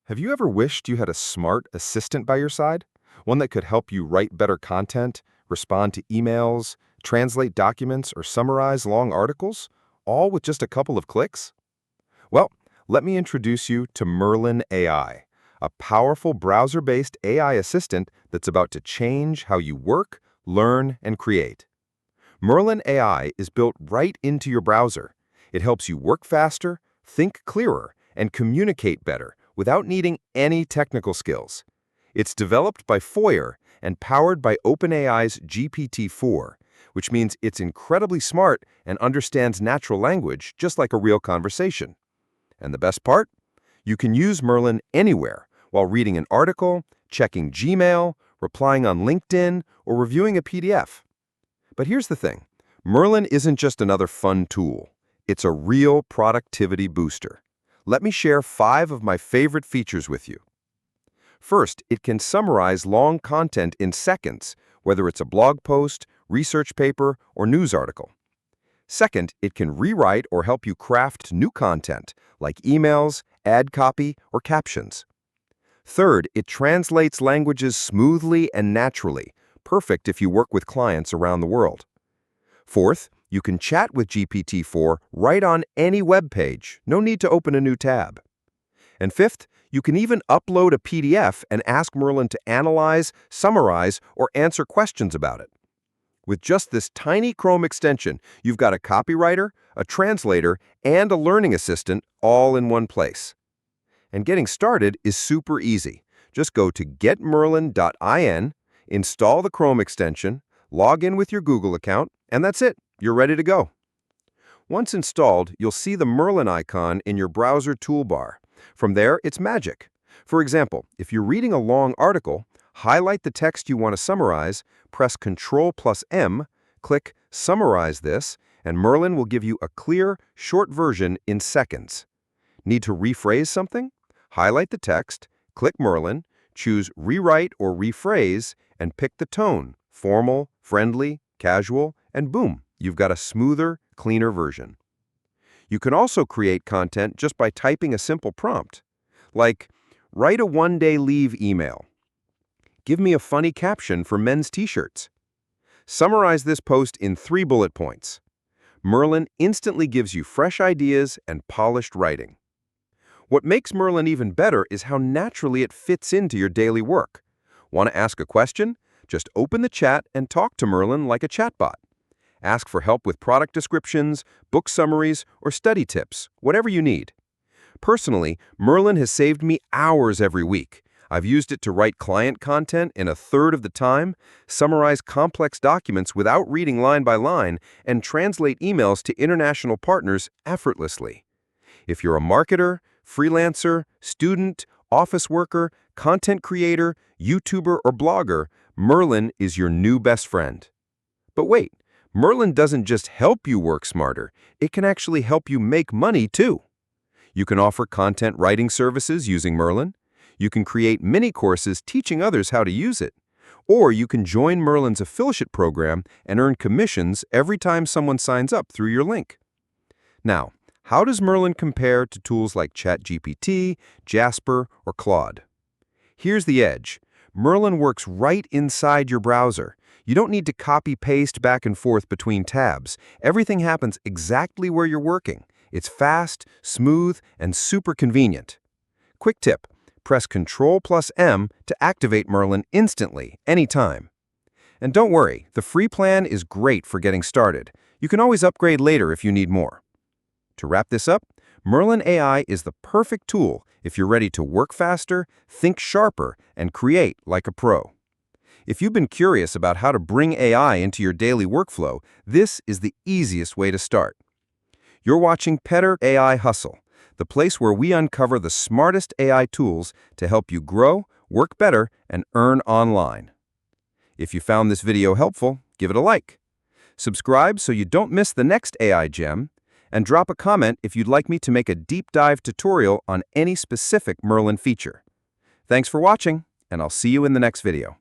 Have you ever wished you had a smart assistant by your side? One that could help you write better content, respond to emails, translate documents, or summarize long articles, all with just a couple of clicks? Well, let me introduce you to Merlin AI, a powerful browser-based AI assistant that's about to change how you work, learn, and create. Merlin AI is built right into your browser. It helps you work faster, think clearer, and communicate better without needing any technical skills. It's developed by Foyer and powered by OpenAI's GPT-4, which means it's incredibly smart and understands natural language just like a real conversation. And the best part? You can use Merlin anywhere while reading an article, checking Gmail, replying on LinkedIn, or reviewing a PDF. But here's the thing. Merlin isn't just another fun tool. It's a real productivity booster. Let me share 5 of my favorite features with you. First, it can summarize long content in seconds, whether it's a blog post, research paper, or news article. Second, it can rewrite or help you craft new content, like emails, ad copy, or captions. Third, it translates languages smoothly and naturally, perfect if you work with clients around the world. Fourth, you can chat with GPT-4 right on any web page, no need to open a new tab. And fifth, you can even upload a PDF and ask Merlin to analyze, summarize, or answer questions about it. With just this tiny Chrome extension, you've got a copywriter, a translator, and a learning assistant all in one place. And getting started is super easy. Just go to getmerlin.in, install the Chrome extension, log in with your Google account, and that's it. You're ready to go. Once installed, you'll see the Merlin icon in your browser toolbar. From there, it's magic. For example, if you're reading a long article, highlight the text you want to summarize, press Ctrl+M, click Summarize This, and Merlin will give you a clear, short version in seconds. Need to rephrase something? Highlight the text, click Merlin, choose Rewrite or Rephrase, and pick the tone, formal, friendly, casual, and boom, you've got a smoother, cleaner version. You can also create content just by typing a simple prompt, like, write a one-day leave email. Give me a funny caption for men's t-shirts. Summarize this post in 3 bullet points. Merlin instantly gives you fresh ideas and polished writing. What makes Merlin even better is how naturally it fits into your daily work. Want to ask a question? Just open the chat and talk to Merlin like a chatbot. Ask for help with product descriptions, book summaries, or study tips, whatever you need. Personally, Merlin has saved me hours every week. I've used it to write client content in a third of the time, summarize complex documents without reading line by line, and translate emails to international partners effortlessly. If you're a marketer, freelancer, student, office worker, content creator, YouTuber, or blogger, Merlin is your new best friend. But wait, Merlin doesn't just help you work smarter, it can actually help you make money too. You can offer content writing services using Merlin. You can create mini courses teaching others how to use it. Or you can join Merlin's affiliate program and earn commissions every time someone signs up through your link. Now, how does Merlin compare to tools like ChatGPT, Jasper, or Claude? Here's the edge. Merlin works right inside your browser. You don't need to copy-paste back and forth between tabs. Everything happens exactly where you're working. It's fast, smooth, and super convenient. Quick tip, press Ctrl+M to activate Merlin instantly, anytime. And don't worry, the free plan is great for getting started. You can always upgrade later if you need more. To wrap this up, Merlin AI is the perfect tool if you're ready to work faster, think sharper, and create like a pro. If you've been curious about how to bring AI into your daily workflow, this is the easiest way to start. You're watching Petter AI Hustle, the place where we uncover the smartest AI tools to help you grow, work better, and earn online. If you found this video helpful, give it a like. Subscribe so you don't miss the next AI gem, and drop a comment if you'd like me to make a deep dive tutorial on any specific Merlin feature. Thanks for watching, and I'll see you in the next video.